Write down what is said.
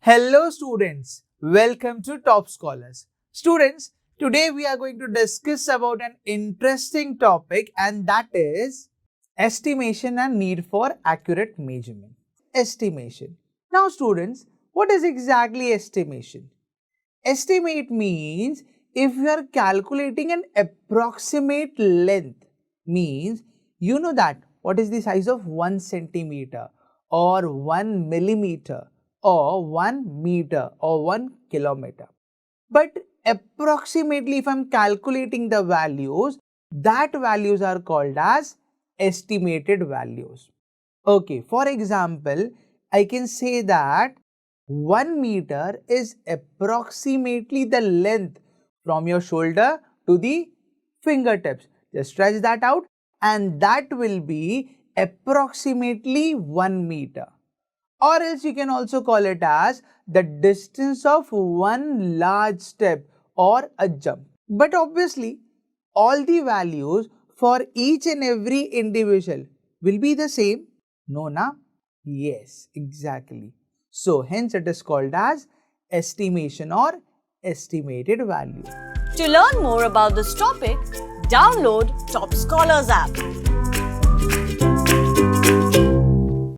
Hello students, welcome to Toppscholars. Students, today we are going to discuss about an interesting topic, and that is estimation and need for accurate measurement. Estimation. Now students, what is exactly estimation? Estimate means if you are calculating an approximate length, means you know that what is the size of 1 centimeter or 1 millimeter or 1 meter or 1 kilometer. But approximately if I am calculating the values, that values are called as estimated values. Okay, for example, I can say that 1 meter is approximately the length from your shoulder to the fingertips. Just stretch that out and that will be approximately 1 meter. Or else you can also call it as the distance of one large step or a jump. But obviously, all the values for each and every individual will be the same. No, na? Yes, exactly. So, hence it is called as estimation or estimated value. To learn more about this topic, download Toppscholars app.